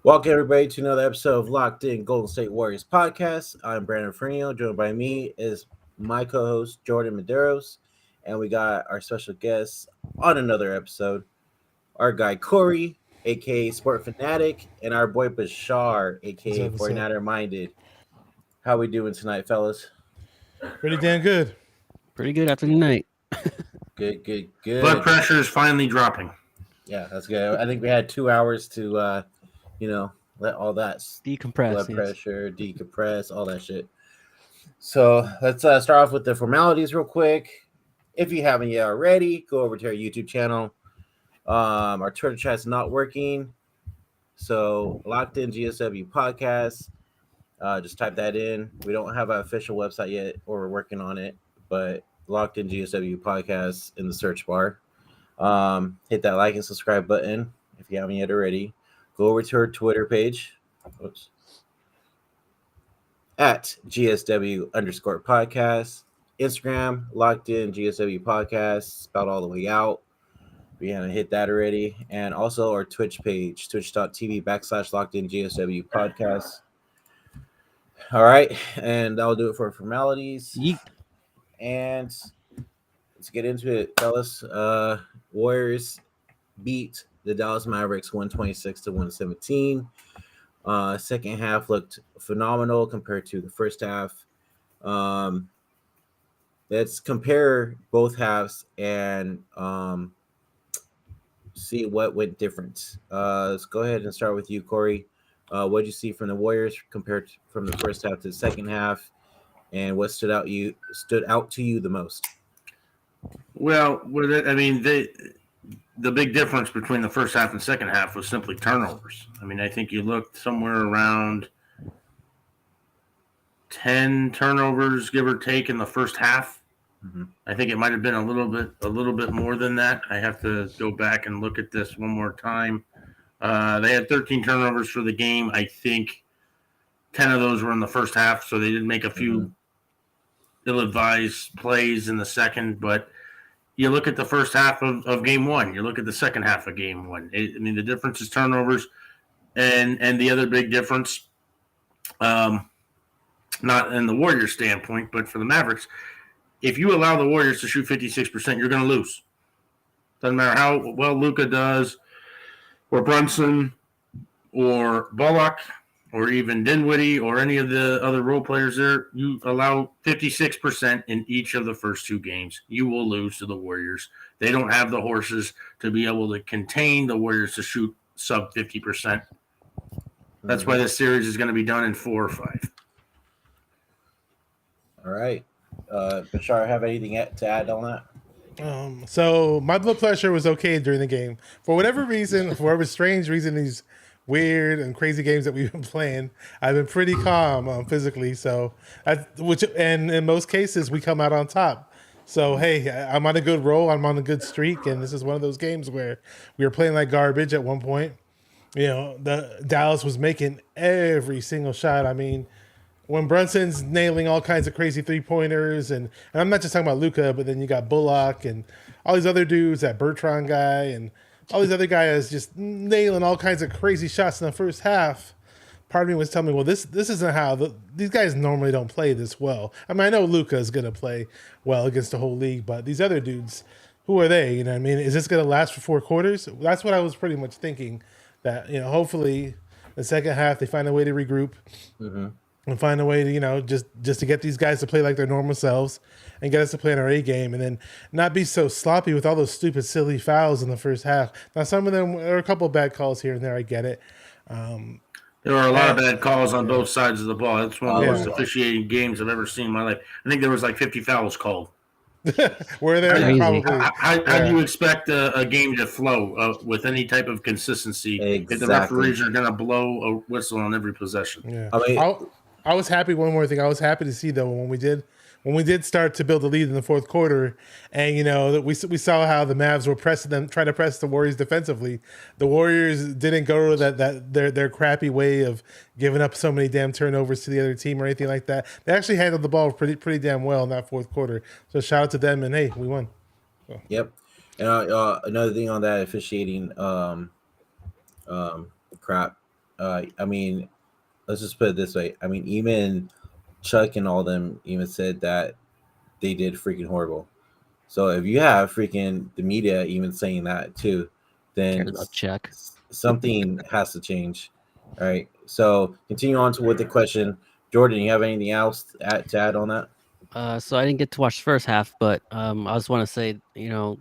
Welcome everybody to another episode of Locked In Golden State Warriors podcast. I'm Brandon Fernio. Joined by me is my co-host Jordan Medeiros, and we got our special guest on another episode, our guy Cory, aka Sport Fanatic, and our boy Bashar, aka What's up? 49er Minded. How we doing tonight, fellas? Pretty damn good. Pretty good after the night. Good. Blood pressure is finally dropping. Yeah, that's good. I think we had 2 hours to, let all that Decompress. blood pressure, decompress, all that shit. So let's start off with the formalities real quick. If you haven't yet already, go over to our YouTube channel. Our Twitter chat's not working. So Locked In GSW podcast. Just type that in. We don't have an official website yet, or we're working on it, but Locked In GSW podcast in the search bar. Hit that like and subscribe button if you haven't yet already. Go over to our Twitter page. At GSW_podcast. Instagram, Locked In GSW podcast, spelled all the way out. We haven't hit that already. And also our Twitch page, twitch.tv/Locked In GSW podcast. All right. And that'll do it for formalities. Yeet. And let's get into it, fellas. Warriors beat the Dallas Mavericks 126-117. Second half looked phenomenal compared to the first half. Let's compare both halves and see what went different. Let's go ahead and start with you, Cory. What did you see from the Warriors compared from the first half to the second half, and what stood out to you the most? Well, the big difference between the first half and second half was simply turnovers. I mean, I think you looked somewhere around 10 turnovers, give or take, in the first half. Mm-hmm. I think it might have been a little bit more than that. I have to go back and look at this one more time. They had 13 turnovers for the game. I think 10 of those were in the first half, so they did make a few ill-advised plays in the second, but you look at the first half of game one, you look at the second half of game one. The difference is turnovers, and the other big difference, not in the Warriors standpoint, but for the Mavericks, if you allow the Warriors to shoot 56%, you're going to lose. Doesn't matter how well Luka does, or Brunson, or Bullock, or even Dinwiddie, or any of the other role players there, you allow 56% in each of the first two games, you will lose to the Warriors. They don't have the horses to be able to contain the Warriors to shoot sub 50%. That's why this series is going to be done in 4 or 5. All right. Bashar, have anything to add on that? So my blood pressure was okay during the game. For whatever reason, for whatever strange reason, these weird and crazy games that we've been playing, I've been pretty calm physically. So, and in most cases, we come out on top. So, hey, I'm on a good roll. I'm on a good streak. And this is one of those games where we were playing like garbage at one point. You know, the Dallas was making every single shot. I mean, when Brunson's nailing all kinds of crazy three-pointers, and I'm not just talking about Luka, but then you got Bullock and all these other dudes, that Bertrand guy, and all these other guys just nailing all kinds of crazy shots in the first half. Part of me was telling me, well, this isn't how these guys normally don't play this well. I mean, I know Luka is going to play well against the whole league, but these other dudes, who are they? You know what I mean? Is this going to last for 4 quarters? That's what I was pretty much thinking, that, you know, hopefully the second half they find a way to regroup. Mm-hmm. And find a way to, you know, just to get these guys to play like their normal selves and get us to play in our A game, and then not be so sloppy with all those stupid, silly fouls in the first half. Now, some of them, there are a couple of bad calls here and there. I get it. There are a lot of bad calls on both sides of the ball. That's one of the most officiating games I've ever seen in my life. I think there was like 50 fouls called. Were there? Probably. How do you expect a game to flow with any type of consistency if the referees are going to blow a whistle on every possession? Yeah. I was happy. One more thing, I was happy to see though when we did start to build a lead in the fourth quarter, and you know that we saw how the Mavs were trying to press the Warriors defensively. The Warriors didn't go to their crappy way of giving up so many damn turnovers to the other team or anything like that. They actually handled the ball pretty damn well in that fourth quarter. So shout out to them, and hey, we won. So. Yep. And another thing on that officiating crap. I mean, let's just put it this way. I mean, even Chuck and all them even said that they did freaking horrible. So if you have freaking the media even saying that too, then Cares about Chuck. something has to change. All right. So continue on to with the question. Jordan, you have anything else to add on that? So I didn't get to watch the first half, but I just want to say, the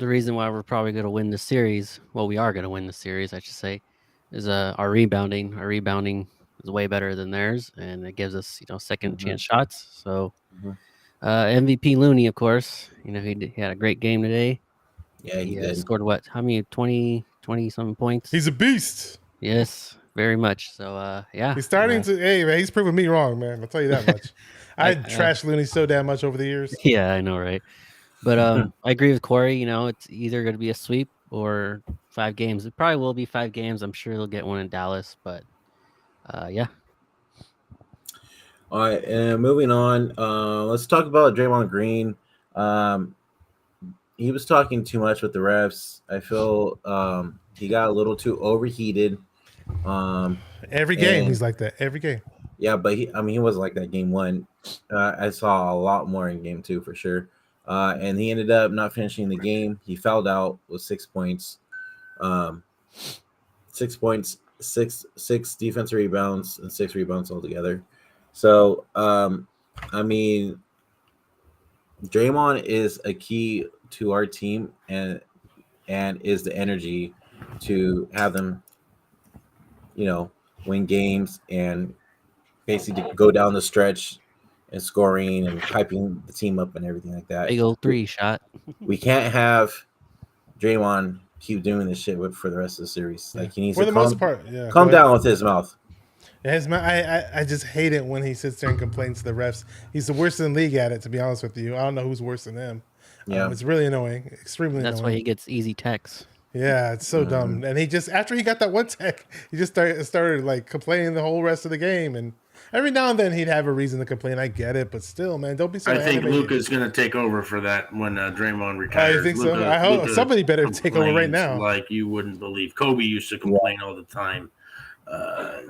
reason why we're probably going to win the series, well, we are going to win the series, I should say, is our rebounding. Our rebounding is way better than theirs, and it gives us, second chance shots. So Mhm. MVP Looney, of course, he had a great game today. Yeah, he He did. scored what? How many? 20 something points. He's a beast. Yes, very much. So yeah, He's starting to. Hey man, he's proving me wrong, man. I'll tell you that much. I trashed Looney so damn much over the years. Yeah, I know, right? But I agree with Corey. It's either going to be a sweep or 5 games. It probably will be 5 games. I'm sure they'll get one in Dallas. But yeah, All right, and moving on. Let's talk about Draymond Green. He was talking too much with the refs. I feel he got a little too overheated. Every game, and- he's like that. Every game. Yeah, but he wasn't like that game 1. I saw a lot more in game 2 for sure. And he ended up not finishing the game. He fouled out with 6 points. 6 points, six defensive rebounds, and 6 rebounds altogether. So, I mean, Draymond is a key to our team and is the energy to have them, win games and basically go down the stretch and scoring and hyping the team up and everything like that. big old 3 shot. We can't have Draymond keep doing this shit for the rest of the series. Like he needs For to the most part, yeah. calm down with his mouth. I just hate it when he sits there and complains to the refs. He's the worst in the league at it, to be honest with you. I don't know who's worse than him. Yeah. It's really annoying, extremely That's annoying. why he gets easy texts. Yeah, it's so dumb. And he just, after he got that one tech, he just started like complaining the whole rest of the game. And every now and then he'd have a reason to complain. I get it, but still, man, don't be so. I think animated. Luka's going to take over for that when Draymond Oh, retires. you think so? Luka- I hope Luka somebody better take over right complains now. Like you wouldn't believe. Kobe used to complain all the time.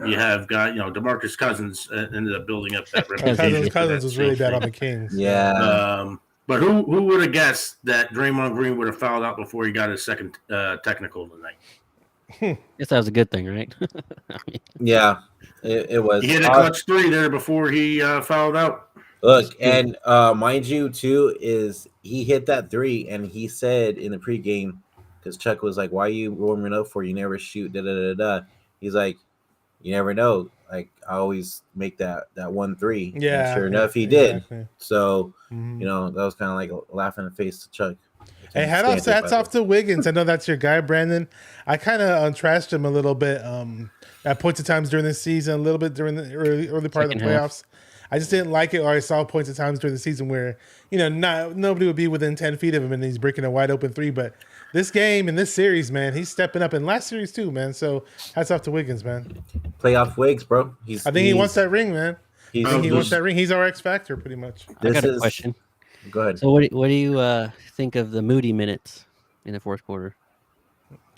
You have got, DeMarcus Cousins ended up building up that reputation. Cousins was really bad on the Kings. Yeah. But who would have guessed that Draymond Green would have fouled out before he got his second technical tonight? Guess that was a good thing, right? Yeah. It was. He hit a clutch 3 there before he fouled out. Look, and mind you, too, is he hit that 3, and he said in the pregame, because Chuck was like, "Why are you warming up for? You never shoot." Da da da da. He's like, "You never know. Like I always make that 1-3." Yeah. And sure enough, he exactly. did. So Mhm. that was kind of like a laugh in the face to Chuck. Hey, hats off to Wiggins. I know that's your guy, Brandon. I kind of trashed him a little bit at points of times during the season, a little bit during the early part of the Second half. playoffs. I just didn't like it, or I saw points of times during the season where nobody would be within 10 feet of him, and he's breaking a wide open 3. But this game and this series, man, he's stepping up. And last series too, man. So hats off to Wiggins, man. Playoff Wigs, bro. I think he wants that ring, man. I think he wants that ring. He's our X factor, pretty much. I got a question. Go ahead. So what do you think of the Moody minutes in the fourth quarter?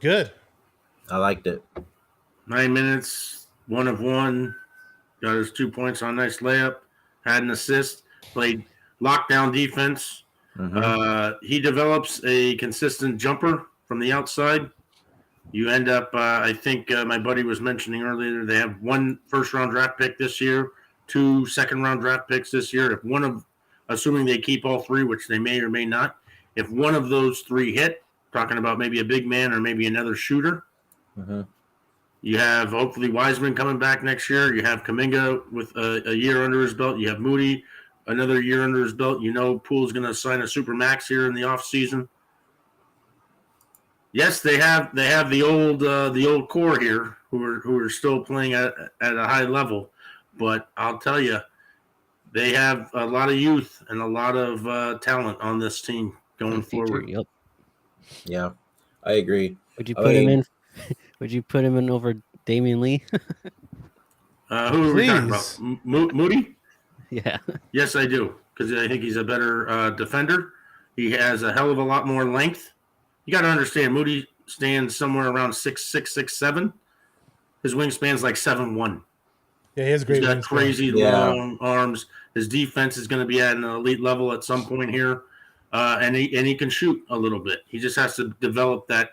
Good. I liked it. 9 minutes, 1 of 1. Got his 2 points on a nice layup. Had an assist. Played lockdown defense. He develops a consistent jumper from the outside. You end up, I think my buddy was mentioning earlier, they have 1 first-round draft pick this year, 2 second-round draft picks this year. If one of, assuming they keep all 3, which they may or may not, if one of those 3 hit, talking about maybe a big man or maybe another shooter, you have hopefully Wiseman coming back next year. You have Kuminga with a year under his belt. You have Moody another year under his belt. Poole's going to sign a super max here in the offseason. Yes, they have the old core here who are still playing at a high level, but I'll tell you, they have a lot of youth and a lot of talent on this team going forward. Yep. Yeah, I agree. Would you put him in? Would you put him in over Damian Lee? Who are we talking about? Moody? Yeah. Yes, I do, because I think he's a better defender. He has a hell of a lot more length. You got to understand, Moody stands somewhere around 6'6", 6'7". His wingspan's like 7'1". Yeah, he has great He's got wingspan. crazy long arms. His defense is going to be at an elite level at some point here, and he can shoot a little bit. He just has to develop that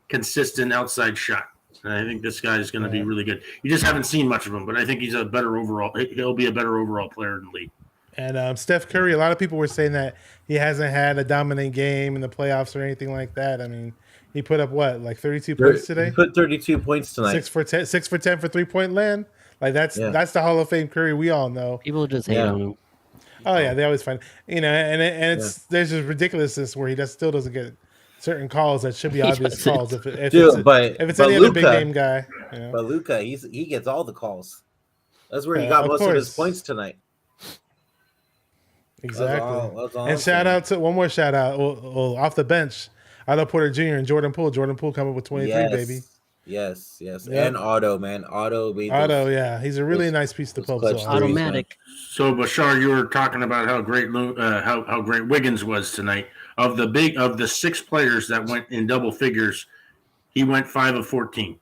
consistent outside shot. And I think this guy is going to be really good. You just haven't seen much of him, but I think he's a better overall. He'll be a better overall player in the league. And Steph Curry, a lot of people were saying that he hasn't had a dominant game in the playoffs or anything like that. I mean, he put up what, like 32 points today? He put 32 points tonight. 6 for 10 for 3-point land. Like that's the Hall of Fame Curry we all know. People just hate on him. Oh yeah, they always find and it's there's just ridiculousness where he still doesn't get certain calls that should be obvious calls if it's any other big name guy. You know? But Luka, he gets all the calls. That's where he got most of his points tonight. Exactly. That's all and shout out to one more shout out off the bench. Otto Porter Jr. and Jordan Poole. Jordan Poole coming with 23, baby. Yes. And Otto, man. Otto, he's a really nice piece to post. Automatic. So Bashar, you were talking about how great how great Wiggins was tonight. Of the 6 players that went in double figures, he went 5 of 14.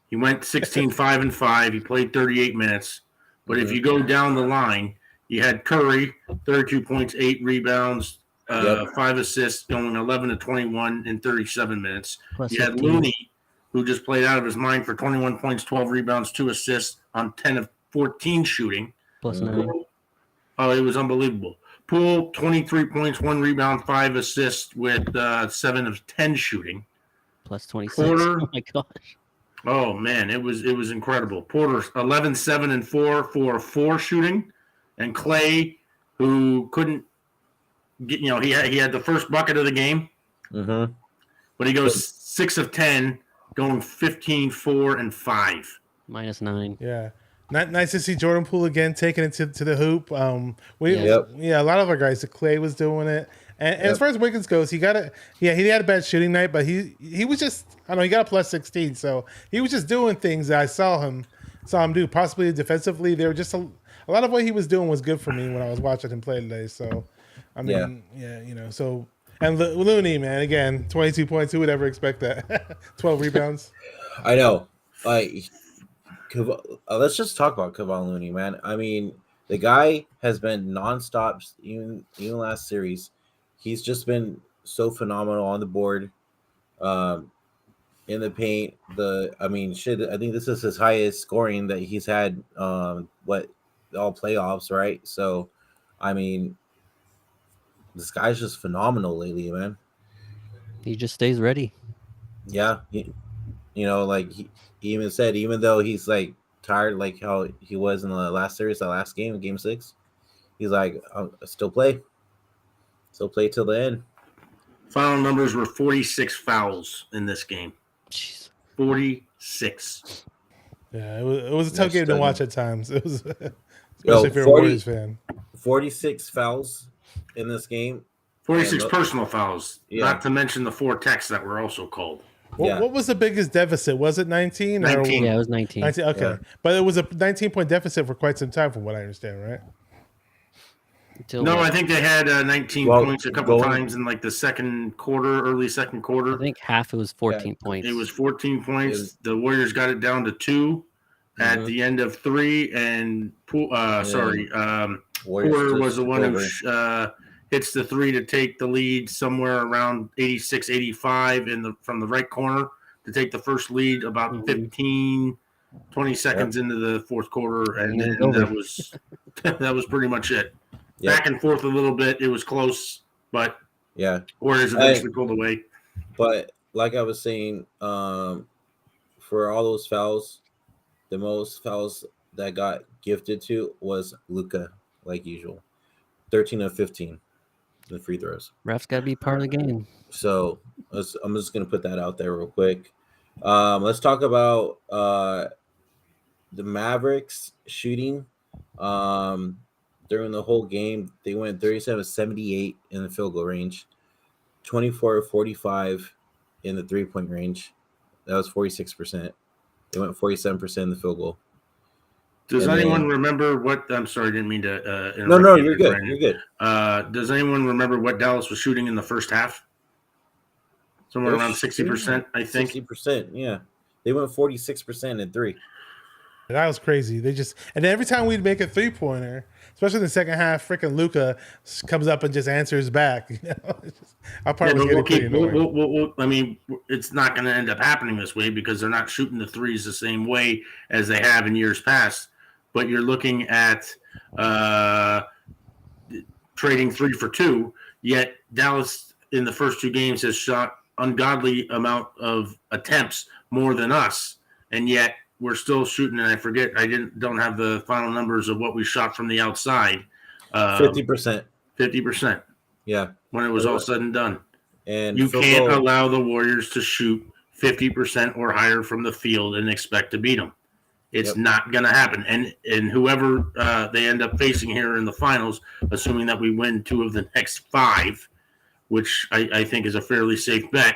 He went 16, 5 and 5. He played 38 minutes. But if you go down the line, you had Curry, 32 points, 8 rebounds, 5 assists, going 11 to 21 in 37 minutes. Plus you had 15. Looney, who just played out of his mind for 21 points, 12 rebounds, 2 assists on 10 of 14 shooting. Plus 9. Oh, it was unbelievable. Poole, 23 points, 1 rebound, 5 assists with 7 of 10 shooting. Plus 26. Porter, oh my gosh. Oh man, it was incredible. Porter 11, 7 and 4 for 4 shooting, and Clay, who couldn't get, he had the first bucket of the game, but he goes 6 of 10, going 15, 4 and 5. Minus 9. Yeah. Nice to see Jordan Poole again taking it to the hoop. A lot of our guys, Clay was doing it. And as far as Wiggins goes, he had a bad shooting night, but he was just, I don't know, he got a plus 16. So he was just doing things that I saw him do. Possibly defensively, they were just a lot of what he was doing was good for me when I was watching him play today. So, I mean, so, and Looney, man, again, 22 points. Who would ever expect that? 12 rebounds. I know. Let's just talk about Kevon Looney, man. I mean, the guy has been nonstop, even last series. He's just been so phenomenal on the board, in the paint. I think this is his highest scoring that he's had. All playoffs, right? So, I mean, this guy's just phenomenal lately, man. He just stays ready. Yeah, he even said, even though he's like tired, like how he was in the last series, the last game, Game 6, he's like, I'll still play till the end. Final numbers were 46 fouls in this game. Jeez. 46. Yeah, it was a tough game to watch at times. It was, especially if you're a Warriors fan. 46 fouls in this game. 46 personal fouls, not to mention the 4 techs that were also called. What was the biggest deficit? Was it 19? 19. Yeah, it was 19. 19, okay. Yeah. But it was a 19-point deficit for quite some time, from what I understand, right? I think they had 19 points a couple times in like the early second quarter. I think half it was 14 points. It was 14 points. The Warriors got it down to 2 at the end of 3, and Porter was the one who hits the 3 to take the lead somewhere around 86, 85 from the right corner to take the first lead about 15, 20 seconds into the fourth quarter, and then that was pretty much it. Back and forth a little bit. It was close, but Warriors eventually pulled away. But like I was saying, for all those fouls, the most fouls that got gifted to was Luka, like usual. 13 of 15, the free throws. Refs got to be part of the game. So I'm just going to put that out there real quick. Let's talk about the Mavericks shooting. During the whole game, they went 37-78 in the field goal range, 24-45 in the three-point range. That was 46%. They went 47% in the field goal. Does anyone remember what? I'm sorry, I didn't mean to interrupt. No, you're good. You're good. Does anyone remember what Dallas was shooting in the first half? Somewhere around 60%, I think. 60%, yeah. They went 46% in 3. That was crazy. They just, and then every time we'd make a 3-pointer, especially in the second half, freaking Luka comes up and just answers back. You know, our part was getting pretty annoying. I mean, it's not going to end up happening this way because they're not shooting the threes the same way as they have in years past. But you're looking at trading 3 for 2. Yet Dallas in the first 2 games has shot ungodly amount of attempts more than us, and yet we're still shooting. And I forget, don't have the final numbers of what we shot from the outside. 50%. 50%. Yeah. When it was all said and done. And you can't allow the Warriors to shoot 50% or higher from the field and expect to beat them. It's not going to happen. And whoever they end up facing here in the finals, assuming that we win 2 of the next 5, which I think is a fairly safe bet,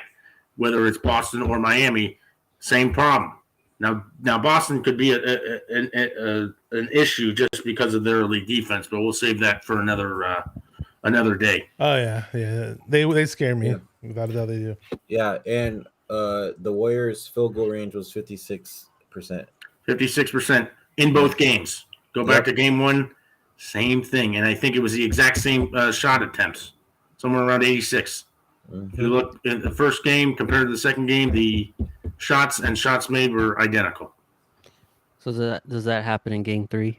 whether it's Boston or Miami, same problem. Now Boston could be an issue just because of their elite defense, but we'll save that for another day. Oh yeah, they scare me without a doubt. They do. Yeah, and the Warriors' field goal range was 56%. 56% in both games. Go back to game 1, same thing, and I think it was the exact same shot attempts, somewhere around 86. If you look at the first game compared to the second game, the shots and shots made were identical. So does that happen in game 3?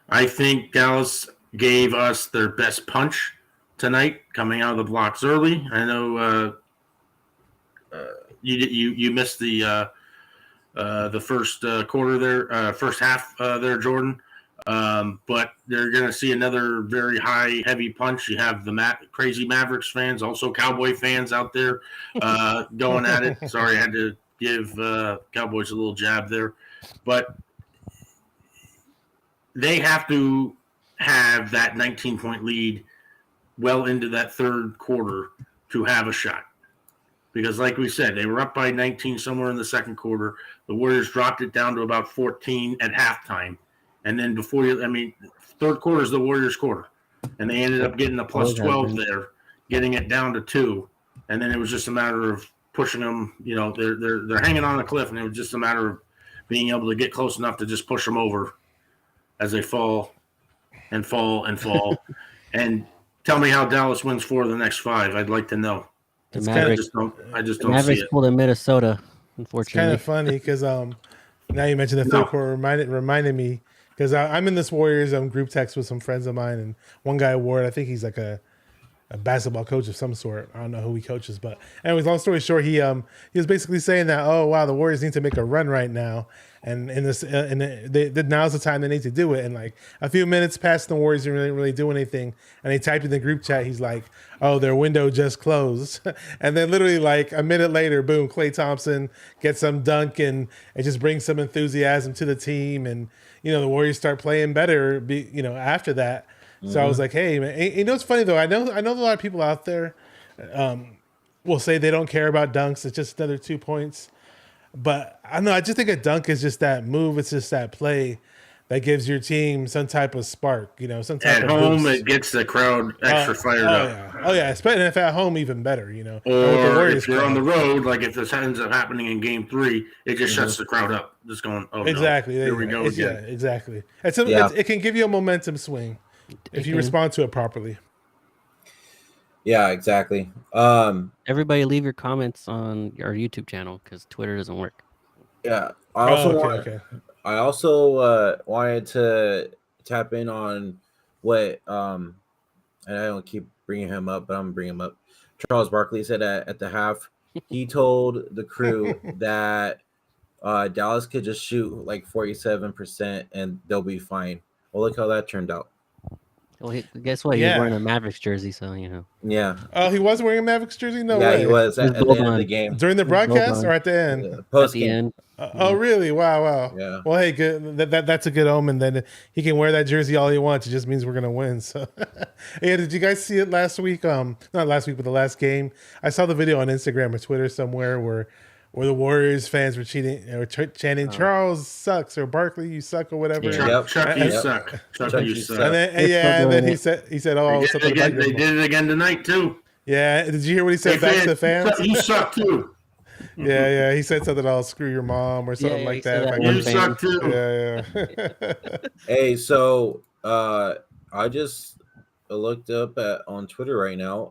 I think Dallas gave us their best punch tonight, coming out of the blocks early. I know you missed the first quarter there, first half there, Jordan. But they're going to see another very high, heavy punch. You have the crazy Mavericks fans, also Cowboy fans out there going at it. Sorry, I had to give Cowboys a little jab there. But they have to have that 19-point lead well into that third quarter to have a shot. Because like we said, they were up by 19 somewhere in the second quarter. The Warriors dropped it down to about 14 at halftime. And then third quarter is the Warriors' quarter. And they ended up getting a plus 12 there, getting it down to 2. And then it was just a matter of pushing them. You know, they're hanging on a cliff, and it was just a matter of being able to get close enough to just push them over as they fall and fall and fall. And tell me how Dallas wins 4 of the next 5. I'd like to know. The Mavericks, I just don't Mavericks see it. pulled in Minnesota, unfortunately. It's kind of funny because now you mentioned the third quarter reminded me because I'm in this Warriors group text with some friends of mine, and one guy, Ward, I think he's like a basketball coach of some sort. I don't know who he coaches, but anyways, long story short, he was basically saying that, oh wow, the Warriors need to make a run right now, and now's the time they need to do it. And like a few minutes past, the Warriors didn't really do anything, and he typed in the group chat, he's like, oh, their window just closed. And then literally like a minute later, boom, Klay Thompson gets some dunk, and it just brings some enthusiasm to the team, and the Warriors start playing better after that. So I was like, hey, man, you know what's funny, though? I know a lot of people out there will say they don't care about dunks. It's just another 2 points. But I don't know. I just think a dunk is just that move. It's just that play that gives your team some type of spark, some type of home, boost. It gets the crowd extra fired up. Yeah. Oh, yeah. Especially if at home, even better, Or if you're on the road, like if this ends up happening in game 3, it just shuts the crowd up. Just going, oh, exactly. No. Here we go again. Yeah, exactly. It can give you a momentum swing if you respond to it properly. Yeah, exactly. Everybody leave your comments on our YouTube channel because Twitter doesn't work. Yeah. I also wanted to tap in on what and I don't keep bringing him up, but I'm going to bring him up. Charles Barkley said at the half, he told the crew that Dallas could just shoot like 47% and they'll be fine. Well, look how that turned out. Well, guess what? He was wearing a Mavericks jersey, so Yeah. Oh, he was wearing a Mavericks jersey? No way. Yeah, he was at the end of the game. During the broadcast or at the end? Post at the end. Oh, really? Wow. Yeah. Well, hey, good. That's a good omen. Then he can wear that jersey all he wants. It just means we're gonna win. So, yeah. Did you guys see it last week? Not last week, but the last game. I saw the video on Instagram or Twitter somewhere where the Warriors fans were chanting "Charles sucks" or "Barkley, you suck" or whatever. Chuck, you suck. Chuck, you suck. And then he said, "Oh, something about they did it again tonight too." Yeah. Did you hear what he said back to the fans? You suck too. Yeah. He said something. I'll screw your mom or something he like said that. that If I one You could- fan. suck too. Yeah. Hey, so I just looked up on Twitter right now.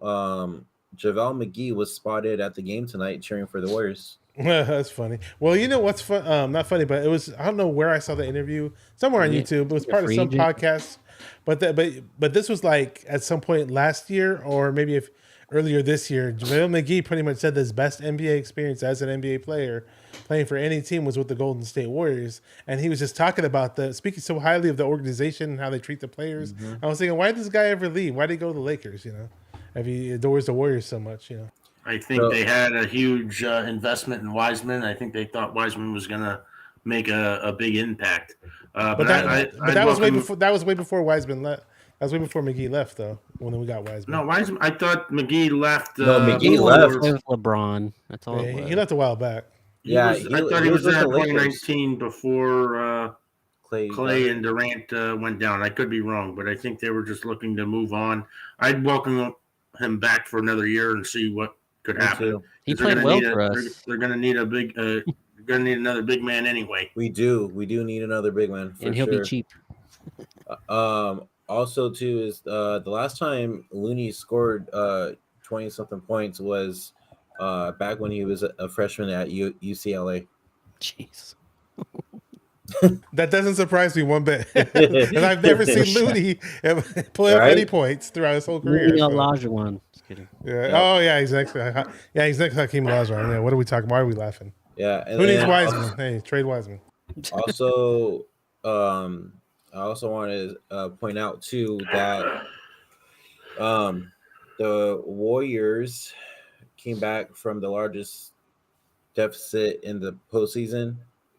JaVale McGee was spotted at the game tonight cheering for the Warriors. That's funny. Well, you know what's fun? Not funny, but it was. I don't know where I saw the interview. Somewhere on Yeah, YouTube. It was he's a part of free some agent. podcast. But this was like at some point last year, or maybe if earlier this year. JaVale McGee pretty much said his best NBA experience as an NBA player, playing for any team, was with the Golden State Warriors, and he was just talking about speaking so highly of the organization and how they treat the players. I was thinking, why did this guy ever leave? Why did he go to the Lakers? You know, if he adores the Warriors so much, you know. I think they had a huge investment in Wiseman. I think they thought Wiseman was going to make a big impact. But that was way before. That was way before Wiseman left. That was way before McGee left, though. When we got Wiseman. No, Wiseman. I thought McGee left. No, McGee He left. was with LeBron. That's all. Yeah, it was. he left a while back. Yeah, I thought he was with there the in Lakers. 2019 before Clay and Durant. Durant went down. I could be wrong, but I think they were just looking to move on. I'd welcome him back for another year and see what could happen. He They're played gonna well need for us. They're going to need a big. They're going to need another big man anyway. We do need another big man for And he'll sure. be cheap. Also, too, is the last time Looney scored 20 something points was back when he was a freshman at UCLA. Jeez. That doesn't surprise me one bit. And I've never seen Looney pull up any points throughout his whole career. Looney So. Olajuwon. Just kidding. Yeah. Oh yeah, he's next. He's next Hakeem Olajuwon. Yeah. What are we talking? Why are we laughing? Yeah. And Who needs then Wiseman? Hey, trade Wiseman. Also, I also want to point out too that the Warriors came back from the largest deficit in the postseason,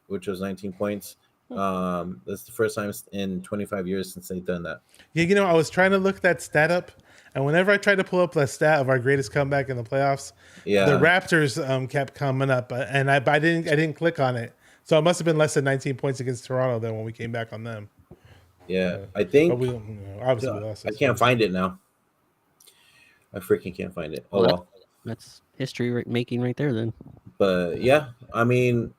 which was 19 points. That's the first time in 25 years since they've done that. Yeah, you know, I was trying to look that stat up, and whenever I tried to pull up the stat of our greatest comeback in the playoffs, the Raptors kept coming up, and I didn't click on it, so it must have been less than 19 points against Toronto then when we came back on them. Yeah, I think. But obviously we lost. I can't find it now. I freaking can't find it. Oh well. That's history making right there then. But yeah, I mean,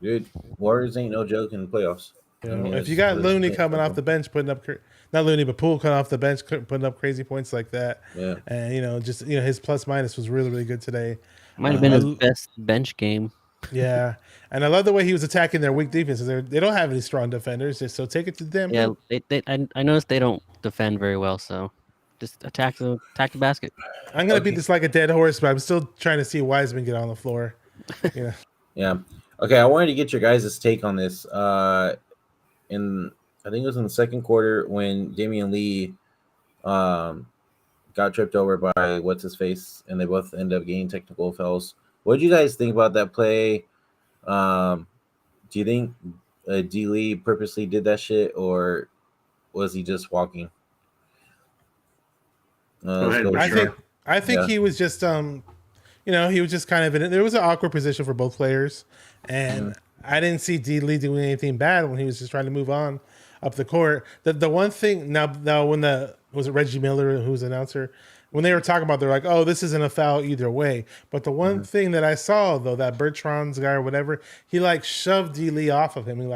dude, Warriors ain't no joke in the playoffs. You I know, mean, if you got Looney coming off the bench, putting up not Looney, but Poole coming off the bench, putting up crazy points like that, and his plus minus was really good today. Might have been his best bench game. Yeah, and I love the way he was attacking their weak defenses. They don't have any strong defenders, so take it to them. Yeah, I noticed they don't defend very well, so just attack the basket. I'm gonna beat this like a dead horse, but I'm still trying to see Wiseman get on the floor. Yeah. Yeah. Okay, I wanted to get your guys' take on this. I think it was in the second quarter when Damian Lee got tripped over by what's his face, and they both end up getting technical fouls. What did you guys think about that play? Do you think D. Lee purposely did that shit, or was he just walking? I think he was just he was just kind of in it. There was an awkward position for both players, and I didn't see D. Lee doing anything bad when he was just trying to move on up the court. The one thing now when was it Reggie Miller who was the announcer, when they were talking about, they're like, oh, this isn't a foul either way. But the one thing that I saw though, that Bertrand's guy or whatever, he like shoved D. Lee off of him. He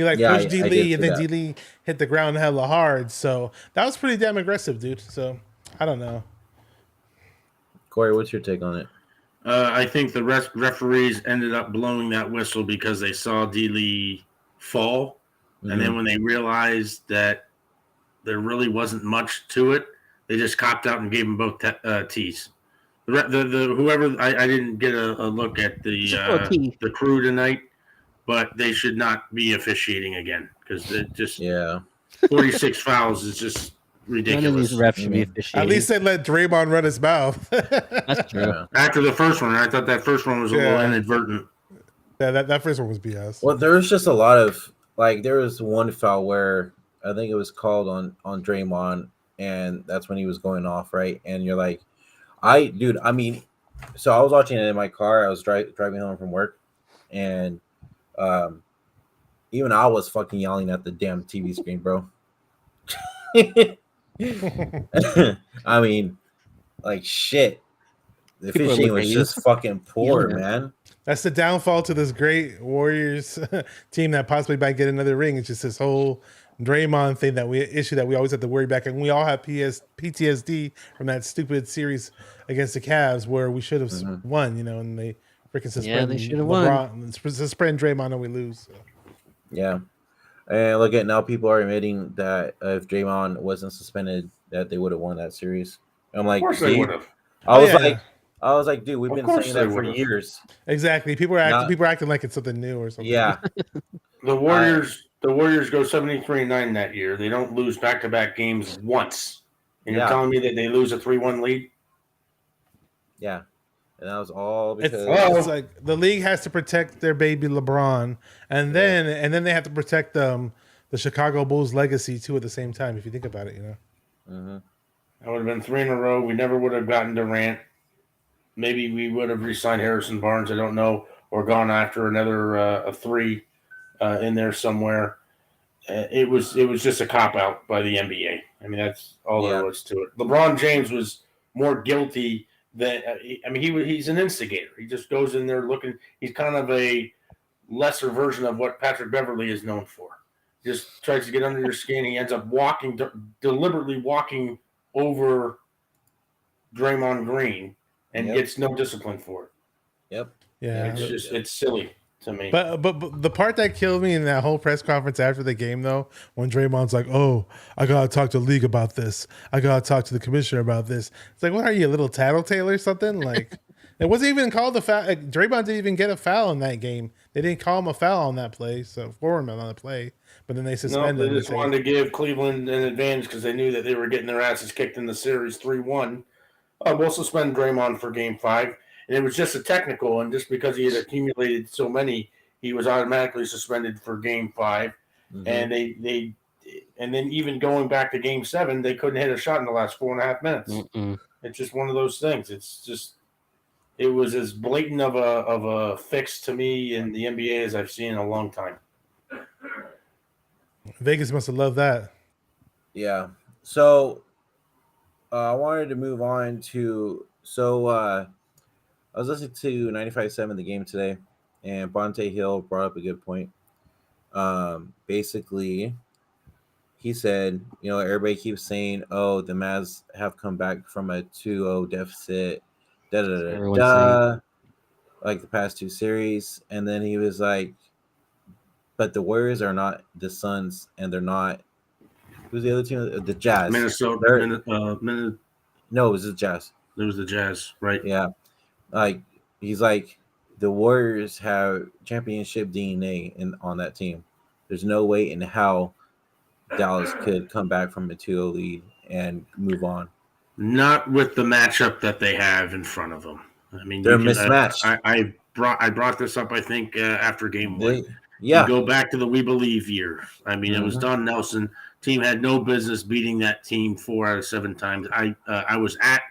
pushed D. Lee, and then D. Lee hit the ground hella hard. So that was pretty damn aggressive, dude. So I don't know. Corey, what's your take on it? I think the referees ended up blowing that whistle because they saw D. Lee fall. And then when they realized that there really wasn't much to it, they just copped out and gave them both tees. The whoever I didn't get a look at the crew tonight, but they should not be officiating again because it just 46 fouls is just ridiculous. None of these refs should be officiating. At least they let Draymond run his mouth. That's true. After the first one, I thought that first one was a little inadvertent. Yeah, that first one was BS. Well, there was just a lot of there was one foul where I think it was called on Draymond, and that's when he was going off, right? And you're like, so I was watching it in my car. I was driving home from work, and even I was fucking yelling at the damn TV screen, bro. I mean, like shit. The People are officiating looking was at just you. fucking poor, Yeah. man. That's the downfall to this great Warriors team that possibly might get another ring. It's just this whole Draymond thing that we always have to worry about. And we all have PTSD from that stupid series against the Cavs where we should have won, and they freaking suspend they should have won. LeBron, suspend Draymond and we lose. So. Yeah. And look at now, people are admitting that if Draymond wasn't suspended, that they would have won that series. I'm like, Of course they would have. I was like, dude, we've Of been course saying they that for would've. years. Exactly. People are acting like it's something new or something. Yeah. The Warriors go 73-9 that year. They don't lose back-to-back games once. And you're telling me that they lose a 3-1 lead? Yeah. And that was all because it's like the league has to protect their baby LeBron, and then they have to protect the Chicago Bulls legacy too at the same time. If you think about it, Mhm. That would have been 3 in a row. We never would have gotten Durant. Maybe we would have re-signed Harrison Barnes. I don't know, or gone after another a 3 in there somewhere. It was just a cop out by the NBA. I mean, that's all there was to it. LeBron James was more guilty than he's an instigator. He just goes in there looking. He's kind of a lesser version of what Patrick Beverley is known for. Just tries to get under your skin. He ends up deliberately walking over Draymond Green and gets no discipline for it. Yep. Yeah. It's silly to me. But the part that killed me in that whole press conference after the game, though, when Draymond's like, "Oh, I gotta talk to the league about this. I gotta talk to the commissioner about this." It's like, what are you, a little tattletale or something? Like, it wasn't even called a foul. Like, Draymond didn't even get a foul in that game. They didn't call him a foul on that play, so for him on the play. But then they suspended him. They just wanted to give Cleveland an advantage because they knew that they were getting their asses kicked in the series 3-1. We'll suspend Draymond for Game 5. And it was just a technical, and just because he had accumulated so many, he was automatically suspended for Game 5. Mm-hmm. And then even going back to Game 7, they couldn't hit a shot in the last 4.5 minutes. Mm-mm. It's just one of those things. It was as blatant of a fix to me in the NBA as I've seen in a long time. Vegas must have loved that. Yeah. So I wanted to move on to I was listening to 95.7 the game today, and Bonte Hill brought up a good point. Basically, he said, everybody keeps saying, "Oh, the Mavs have come back from a 2-0 deficit, like the past 2 series," and then he was like, "But the Warriors are not the Suns, and they're not." Who's the other team? The Jazz. Minnesota. No, it was the Jazz. It was the Jazz, right? Yeah. Like, he's like, the Warriors have championship DNA on that team. There's no way in how Dallas could come back from a 2-0 lead and move on. Not with the matchup that they have in front of them. I mean, they're mismatched. I brought this up, I think, after Game 1. You go back to the We Believe year. I mean, it was Don Nelson. Team had no business beating that team 4 out of 7 times. I was at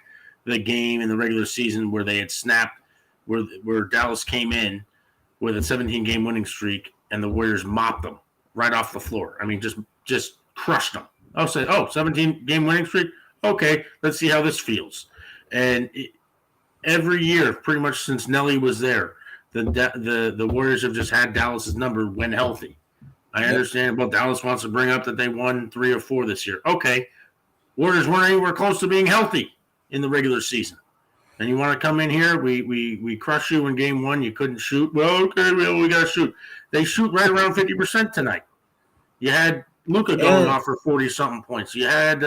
the game in the regular season where they had snapped, where Dallas came in with a 17-game winning streak, and the Warriors mopped them right off the floor. I mean, just crushed them. I'll say, 17-game winning streak? Okay, let's see how this feels. And every year, pretty much since Nelly was there, the Warriors have just had Dallas's number when healthy. I understand. Well, Dallas wants to bring up that they won 3 or 4 this year. Okay, Warriors weren't anywhere close to being healthy in the regular season. And you want to come in here, we crush you in Game 1, you couldn't shoot. Well, okay, we got to shoot. They shoot right around 50% tonight. You had Luka going off for 40-something points. You had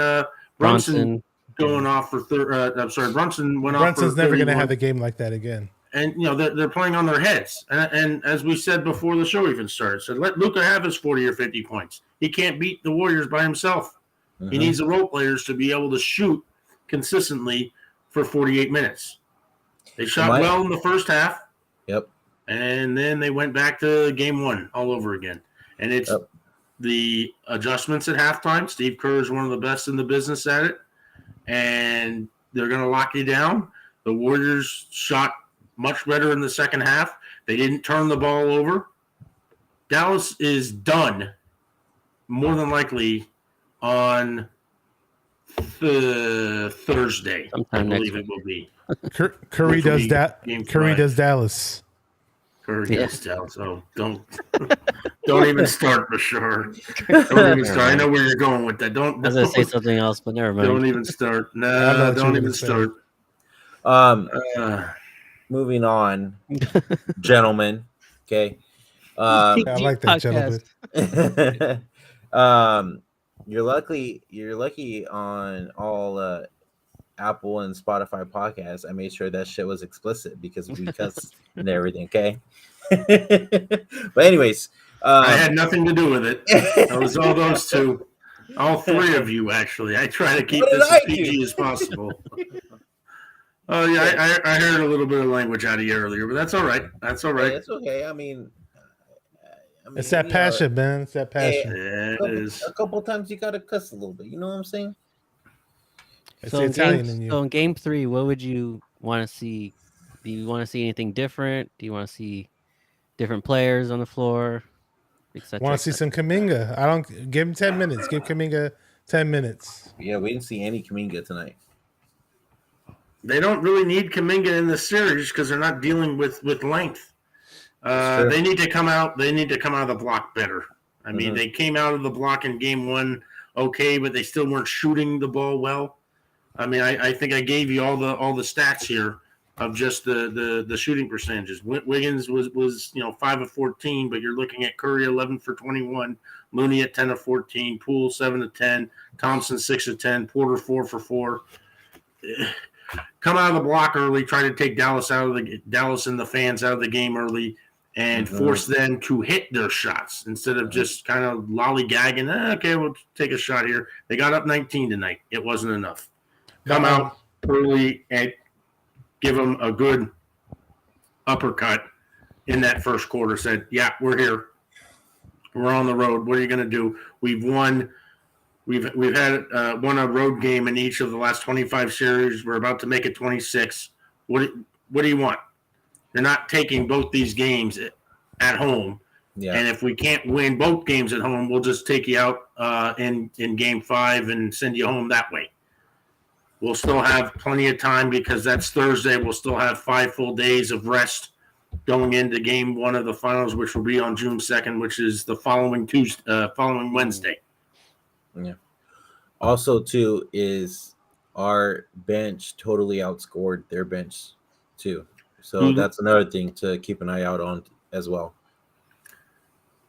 Brunson going off for Brunson went off for Brunson's never going to have a game like that again. And, they're playing on their heads. And as we said before the show even started, so let Luka have his 40 or 50 points. He can't beat the Warriors by himself. Mm-hmm. He needs the role players to be able to shoot consistently for 48 minutes. They shot well in the first half. Yep. And then they went back to Game 1 all over again. And it's the adjustments at halftime. Steve Kerr is one of the best in the business at it. And they're going to lock you down. The Warriors shot much better in the second half. They didn't turn the ball over. Dallas is done, more than likely, on Thursday. Sometime I believe next it will be. Curry Which will does be that. game Curry 5. does Dallas. Curry Yeah. does tell. So don't even start, Bashar. Don't even start. I know where you're going with that. I was gonna say something else, but never mind. Don't even start. I don't know Nah, what don't you're even gonna say. start. Moving on, gentlemen. Okay. I like that, Podcast. gentlemen. You're lucky on all Apple and Spotify podcasts. I made sure that shit was explicit because we cuss and everything. Okay. But anyways, I had nothing to do with it. It was all those two. All three of you, actually. I try to keep What did this I as do? PG as possible. Oh, yeah, I heard a little bit of language out of you earlier, but that's all right. That's all right. It's okay. I mean, It's that you know, passion, man. It's that hey, passion. Yeah, it is. a couple times you gotta cuss a little bit. You know what I'm saying? It's So the in Italian in you. so in game 3, what would you want to see? Do you want to see anything different? Do you want to see different players on the floor? Et Want to see some Kuminga? I don't give him 10 minutes. Give Kuminga 10 minutes. Yeah, we didn't see any Kuminga tonight. They don't really need Kuminga in this series because they're not dealing with length. That's true. They need to come out. They need to come out of the block better. I mean, Mhm. they came out of the block in game 1 okay, but they still weren't shooting the ball well. I mean, I think I gave you all the stats here of just the shooting percentages. Wiggins was 5 of 14, but you're looking at Curry 11 for 21, Looney at 10 of 14, Poole 7 of 10, Thompson 6 of 10, Porter 4 for 4. Come out of the block early, try to take Dallas and the fans out of the game early, and force them to hit their shots instead of just kind of lollygagging. Okay, we'll take a shot here. They got up 19 tonight. It wasn't enough. Come out early and give them a good uppercut in that first quarter. Said, yeah, we're here. We're on the road. What are you going to do? We've won. We've had won a road game in each of the last 25 series. We're about to make it 26. What do you want? You're not taking both these games at home. Yeah. And if we can't win both games at home, we'll just take you out in game 5 and send you home that way. We'll still have plenty of time because that's Thursday. We'll still have 5 full days of rest going into game 1 of the finals, which will be on June 2nd, which is the following Wednesday. Yeah. Also, too, is our bench totally outscored their bench, too. So that's another thing to keep an eye out on as well.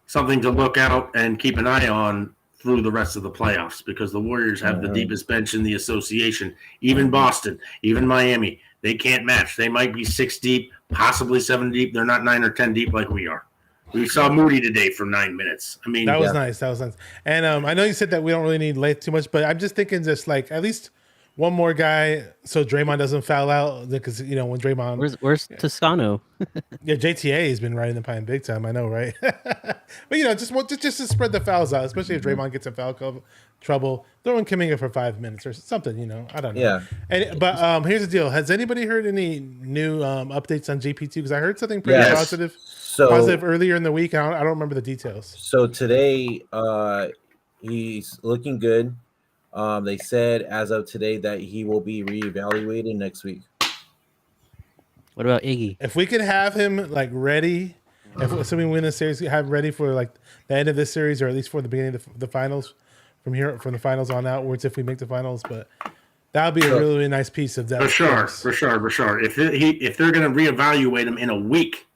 Something to look out and keep an eye on through the rest of the playoffs because the Warriors have the deepest bench in the association. Even Boston, even Miami, they can't match. They might be 6 deep, possibly 7 deep. They're not 9 or 10 deep like we are. We saw Moody today for 9 minutes. I mean, that was nice. That was nice. And I know you said that we don't really need length too much, but I'm just thinking just like at least one more guy so Draymond doesn't foul out because when Draymond where's Toscano? Yeah, JTA has been riding the pine big time. I know, right? But just to spread the fouls out, especially if Draymond gets in foul trouble, throw in Kuminga for 5 minutes or something. I don't know. Yeah. But here's the deal: has anybody heard any new updates on JP2? Because I heard something pretty positive earlier in the week. I don't remember the details. So today, he's looking good. They said as of today that he will be reevaluated next week. What about Iggy? If we could have him like ready, if assuming we win the series, have him ready for like the end of this series or at least for the beginning of the finals, from the finals on outwards, if we make the finals, but that would be a really, really nice piece of that. For sure. If they're going to reevaluate him in a week,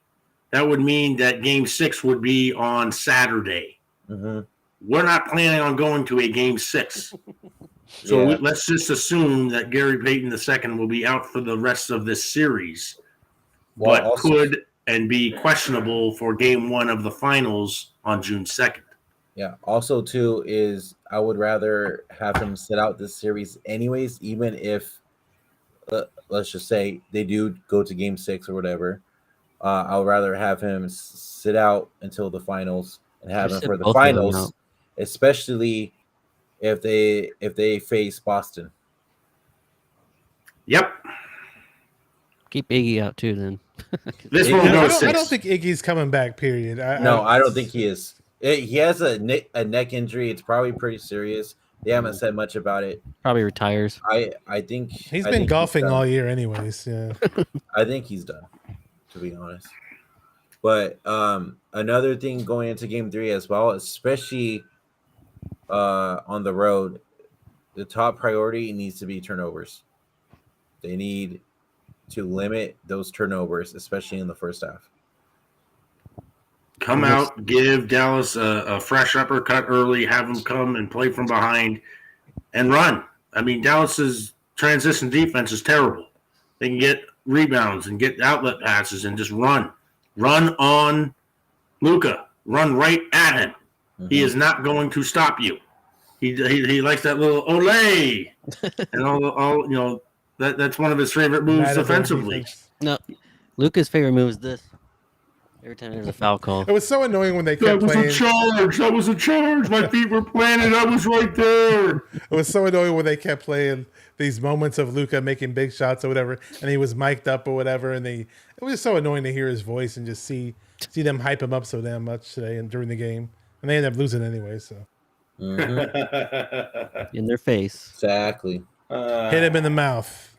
that would mean that Game 6 would be on Saturday. Mm-hmm. We're not planning on going to a Game 6. So let's just assume that Gary Payton II will be out for the rest of this series, but could and be questionable for Game 1 of the finals on June 2nd. Yeah. Also, too, is I would rather have him sit out this series anyways, even if, let's just say, they do go to Game 6 or whatever. I would rather have him sit out until the finals and have him for the finals, especially if they face Boston. Yep. Keep Iggy out too, then. This one I don't think Iggy's coming back. Period. I don't think he is. He has a neck injury. It's probably pretty serious, They haven't said much about it. Probably retires. I think He's I been think golfing done. all year, anyways. Yeah. I think he's done, to be honest. But another thing going into Game 3 as well, especially on the road, the top priority needs to be turnovers. They need to limit those turnovers, especially in the first half. Come out, give Dallas a fresh uppercut early, have them come and play from behind and run. I mean, Dallas's transition defense is terrible. They can get rebounds and get outlet passes and just run. Run on Luka. Run right at him. Mm-hmm. He is not going to stop you. He likes that little ole. And all you know, that's one of his favorite moves defensively. No, Luka's favorite move is this. Every time there's a foul call. It was so annoying when they kept playing. That was a charge. My feet were planted. I was right there. It was so annoying when they kept playing these moments of Luka making big shots or whatever, and he was mic'd up or whatever, and it was so annoying to hear his voice and just see them hype him up so damn much today and during the game, and they ended up losing anyway. So in their face, exactly. Hit him in the mouth.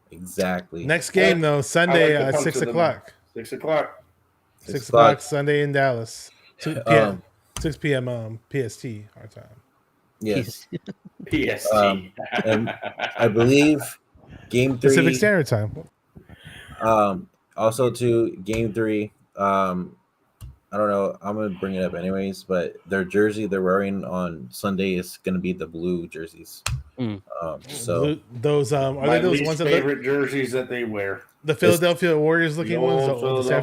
Exactly. Next game though, Sunday at 6 o'clock. 6 o'clock. 6 o'clock Sunday in Dallas. 6 p.m. 6 p.m. PST our time. Yes. PST. And I believe Game 3 Pacific Standard Time. Also to Game 3. I don't know. I'm gonna bring it up anyways, but their jersey they're wearing on Sunday is gonna be the blue jerseys. So those are they those ones that favorite jerseys that they wear? The Philadelphia Warriors looking ones?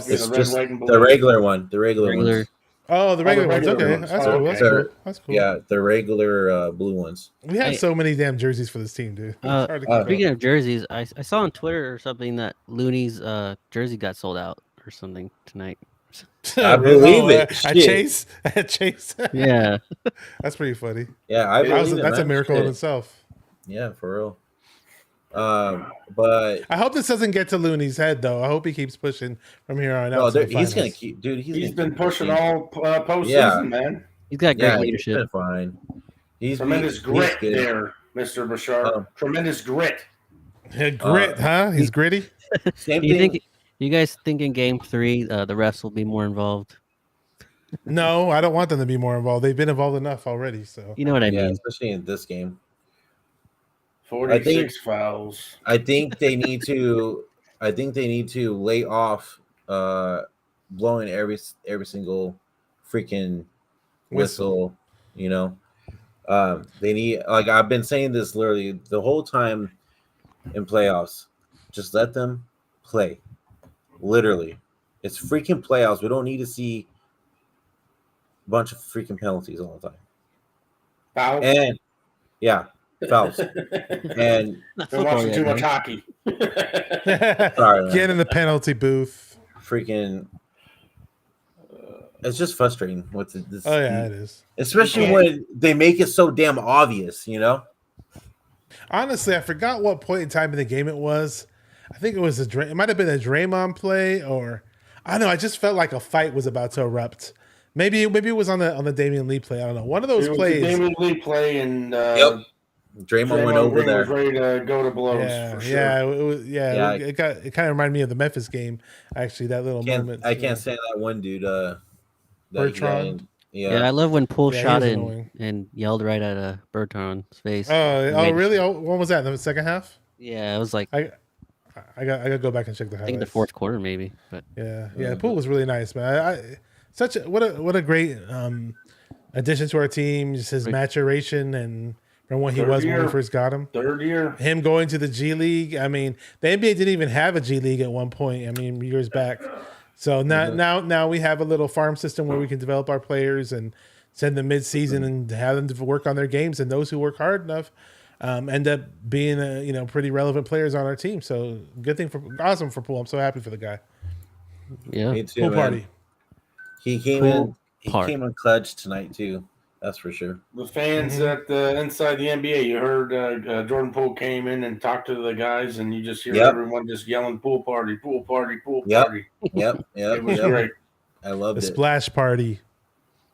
It's just the regular one. The regular ones. Oh, the regular ones. Okay. That's cool. That's cool. Yeah, the regular blue ones. We have so many damn jerseys for this team, dude. Speaking of jerseys, I saw on Twitter or something that Looney's jersey got sold out or something tonight. I believe it. At Chase. Yeah. That's pretty funny. Yeah, I believe that's a miracle in itself. Yeah, for real. But I hope this doesn't get to Looney's head, though. I hope he keeps pushing from here on out. He's gonna keep, dude. He's been pushing all postseason, man. He's got great leadership. He's fine. He's tremendous grit there, Mr. Bashar. Tremendous grit. Grit, huh? He's gritty. Same thing. You guys think in Game 3 the refs will be more involved? No, I don't want them to be more involved. They've been involved enough already. So you know what I mean. Especially in this game. 46 fouls. I think they need to. I think they need to lay off blowing every single freaking whistle. You know, they need. Like I've been saying this literally the whole time in playoffs. Just let them play. Literally, it's freaking playoffs. We don't need to see a bunch of freaking penalties all the time. Fouls. And yeah. Fouls. And they're watching too much hockey. Sorry, man. Get in the penalty booth. Freaking, it's just frustrating with this. Oh yeah, it is. Especially when they make it so damn obvious, you know. Honestly, I forgot what point in time in the game it was. I think it might have been a Draymond play, or I don't know. I just felt like a fight was about to erupt. Maybe it was on the Damian Lee play. I don't know. One of those plays. Damian Lee play and Draymond went over there. Was ready to go to blows. Yeah, for sure. yeah, it was. Yeah, it kind of reminded me of the Memphis game. Actually, that little moment. I can't stand that one dude. Bertrand. Yeah, I love when Poole shot in and yelled right at Bertrand's face. Oh, really? When was that? In the second half? Yeah, it was like I got to go back and check the highlights. I think the fourth quarter, maybe. But yeah, Poole was really nice, man. What a great addition to our team. Just his maturation and from what he was when we first got him. Third year. Him going to the G League. I mean, the NBA didn't even have a G League at one point. I mean, years back. So now we have a little farm system where we can develop our players and send them mid-season and have them to work on their games. And those who work hard enough end up being pretty relevant players on our team. So awesome for Poole. I'm so happy for the guy. Yeah, me too, Poole man. party. He came in clutch tonight too. That's for sure. The fans at inside the NBA, you heard Jordan Poole came in and talked to the guys, and you just hear everyone just yelling "Pool party, pool party, pool party." Yep. It was great. I loved the it. Splash party.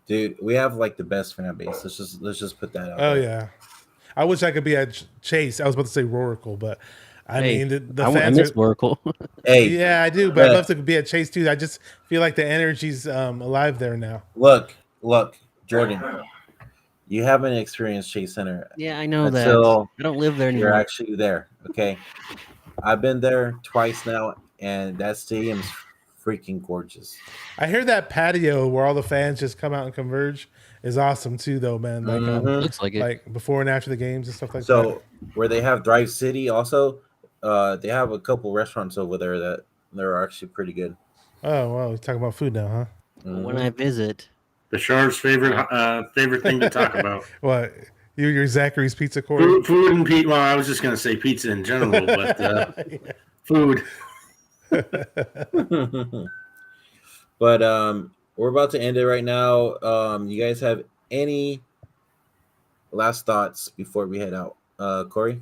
Dude, we have like the best fan base. Let's just put that out. Oh there. yeah, I wish I could be at Chase. I was about to say Roracle, but I Hey, mean the I fans miss are. Oracle. Hey, Yeah, I do, but I'd love to be at Chase too. I just feel like the energy's alive there now. look, Jordan, you haven't experienced Chase Center Yeah, I know that. until I don't live there you're anymore. actually there. Okay, I've been there twice now, and that stadium's freaking gorgeous. I hear that patio where all the fans just come out and converge is awesome too, though, man. Like, Mhm. Looks like it. like before and after the games and stuff like that. So where they have Drive City, also, they have a couple restaurants over there that they're actually pretty good. Oh, well, we're talking about food now, huh? When I visit, Bashar's favorite thing to talk about. What? You're Zachary's Pizza Corey? Food and pizza. Well, I was just going to say pizza in general, but food. But we're about to end it right now. You guys have any last thoughts before we head out? Corey?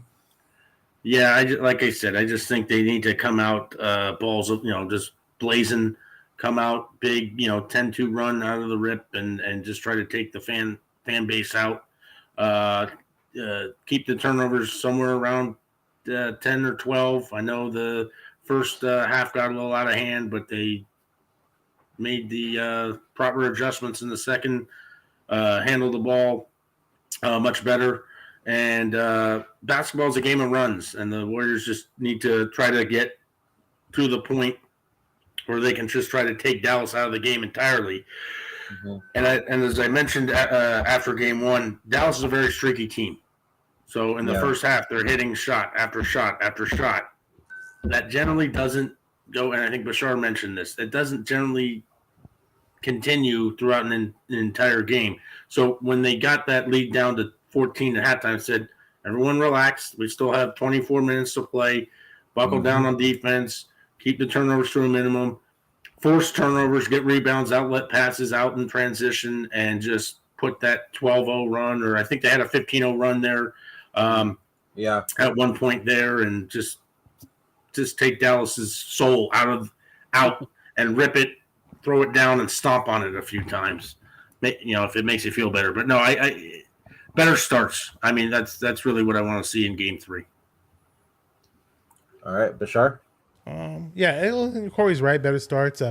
Yeah, like I said, I just think they need to come out balls, just blazing, come out big, 10-2 run out of the rip and just try to take the fan base out. Keep the turnovers somewhere around 10 or 12. I know the first half got a little out of hand, but they made the proper adjustments in the second, handled the ball much better. And basketball is a game of runs, and the Warriors just need to try to get to the point where they can just try to take Dallas out of the game entirely. Mm-hmm. And as I mentioned after game one, Dallas is a very streaky team. So in the first half, they're hitting shot after shot after shot. That generally doesn't go, and I think Bashar mentioned this, it doesn't generally continue throughout an entire game. So when they got that lead down to 14 at halftime, said, everyone relax. We still have 24 minutes to play. Buckle down on defense. Keep the turnovers to a minimum. Force turnovers, get rebounds, outlet passes out in transition, and just put that 12-0 run, or I think they had a 15-0 run there at one point there, and just take Dallas's soul out and rip it, throw it down, and stomp on it a few times. If it makes you feel better. But no, I better starts. I mean, that's really what I want to see in Game 3. All right, Bashar. Corey's right. Better starts.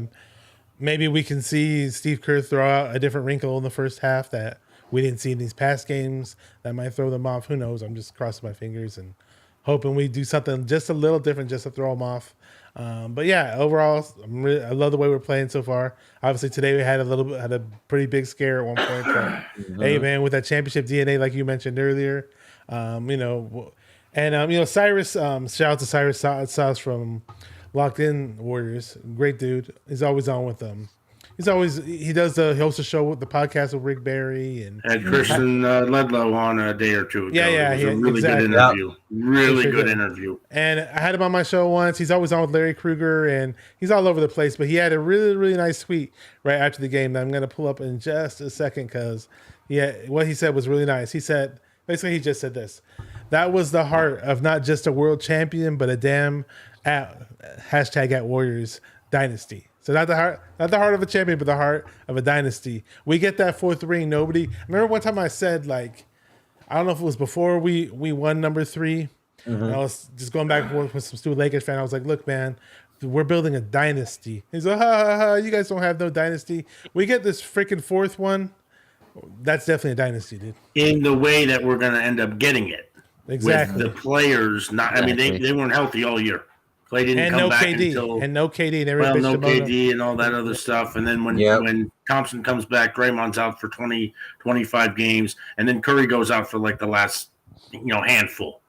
Maybe we can see Steve Kerr throw out a different wrinkle in the first half that we didn't see in these past games. That might throw them off. Who knows? I'm just crossing my fingers and hoping we do something just a little different, just to throw them off. But yeah, overall, I love the way we're playing so far. Obviously, today we had a pretty big scare at one point. But hey, man, with that championship DNA, like you mentioned earlier, Cyrus. Shout out to Cyrus Sauce from Locked In Warriors. Great dude. He's always on with them. He hosts a show with the podcast with Rick Barry and had Christian Ledlow on a day or two ago. Yeah, it was a really good interview. Really good interview. And I had him on my show once. He's always on with Larry Krueger, and he's all over the place. But he had a really, really nice tweet right after the game that I'm going to pull up in just a second because what he said was really nice. He said, basically, he just said this. That was the heart of not just a world champion, but a damn #@ Warriors dynasty. So not the heart of a champion, but the heart of a dynasty. We get that fourth ring. Nobody. Remember one time I said, like, I don't know if it was before we won number 3. Mm-hmm. I was just going back and forth with some stupid Lakers fan. I was like, look, man, we're building a dynasty. He's like, you guys don't have no dynasty. We get this freaking fourth one. That's definitely a dynasty, dude. In the way that we're going to end up getting it. Exactly. With the players, they weren't healthy all year. Clay didn't come back until no KD and no KD and all that other stuff. And then when Thompson comes back, Draymond's out for 20, 25 games, and then Curry goes out for like the last handful.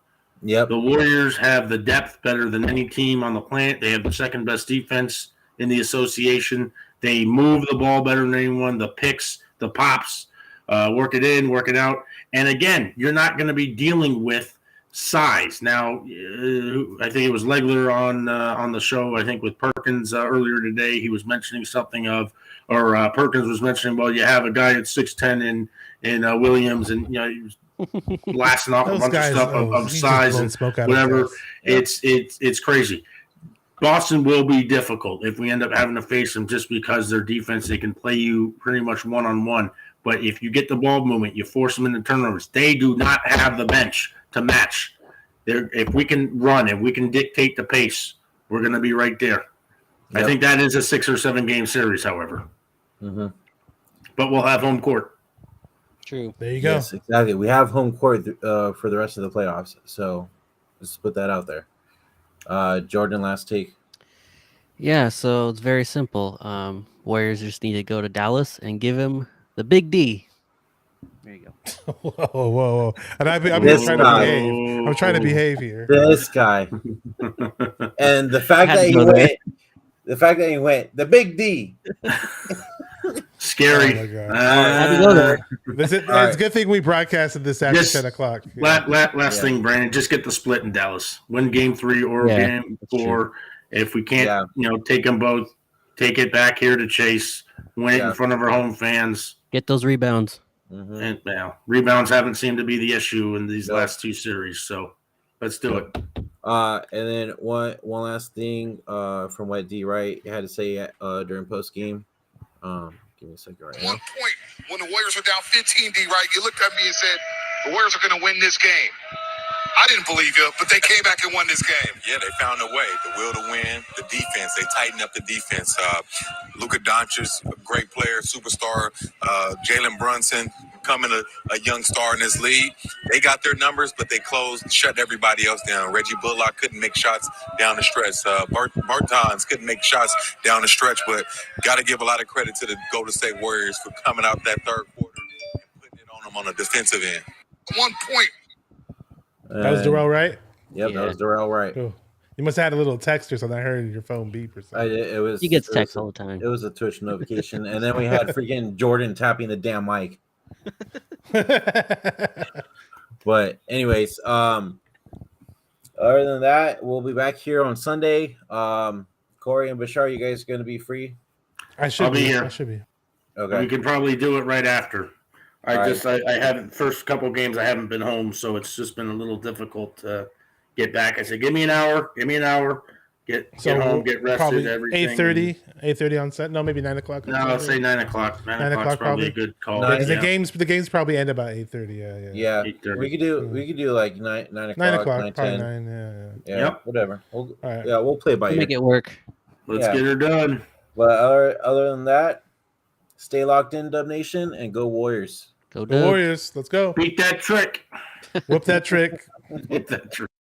Yep. The Warriors have the depth better than any team on the planet. They have the second best defense in the association. They move the ball better than anyone. The picks, the pops, work it in, work it out. And again, you're not going to be dealing with size. Now, I think it was Legler on the show, I think with Perkins earlier today, he was mentioning something Perkins was mentioning, well, you have a guy at 6'10" in Williams, and he was blasting off a bunch of stuff of size and whatever. It's crazy. Boston will be difficult if we end up having to face them just because their defense, they can play you pretty much one-on-one. But if you get the ball movement, you force them into turnovers. They do not have the bench to match. If we can run, if we can dictate the pace, we're going to be right there. Yep. I think that is a 6 or 7 game series, however. Mm-hmm. But we'll have home court. True. There you go. Yes, exactly. We have home court for the rest of the playoffs. So let's put that out there. Jordan, last take. Yeah, so it's very simple. Warriors just need to go to Dallas and give him the big D. There you go. Whoa. And I'm just trying to behave. I'm trying to behave here. This guy. And the fact that he went, the big D. Scary. Oh my God. It's a good thing we broadcasted this after 10 o'clock. Last thing, Brandon, just get the split in Dallas. Win game 3 or game 4. If we can't, take them both, take it back here to Chase, win it in front of our home fans. Get those rebounds. Mm-hmm. And rebounds haven't seemed to be the issue in these last 2 series. So let's do it. And then one last thing from what D Wright had to say during post game. Give me a second right now. 1 point when the Warriors were down 15, D Wright, you looked at me and said the Warriors are going to win this game. I didn't believe you, but they came back and won this game. Yeah, they found a way, the will to win, the defense. They tightened up the defense. Luka Doncic, a great player, superstar. Jalen Brunson, becoming a young star in this league. They got their numbers, but they shut everybody else down. Reggie Bullock couldn't make shots down the stretch. Bertans couldn't make shots down the stretch, but got to give a lot of credit to the Golden State Warriors for coming out that third quarter and putting it on them on the defensive end. 1 point. That was Darrell Wright? Yep, that was Darrell Wright. Cool. You must have had a little text or something. I heard your phone beep or something. He gets texts all the time. It was a Twitch notification. And then we had freaking Jordan tapping the damn mic. But anyways, other than that, we'll be back here on Sunday. Cory and Bashar, you guys going to be free? I'll be here. I should be. Okay. We can probably do it right after. I haven't, first couple games I haven't been home, so it's just been a little difficult to get back. I said, give me an hour, get home, get rested, everything. 8:30 on set. No, maybe 9 o'clock. No, I'll say 9 o'clock. 9 o'clock's probably a good call. Because the games probably end about 8:30. Yeah. 8:30. We could do like 9 o'clock. 9 o'clock, probably 9. Yeah. Yep. Whatever. Right. Yeah, we'll play by ear. Make it work. Let's get her done. But other than that, stay locked in, Dub Nation, and go Warriors. Go Warriors. Let's go. Beat that trick. Whoop that trick. Whoop that trick.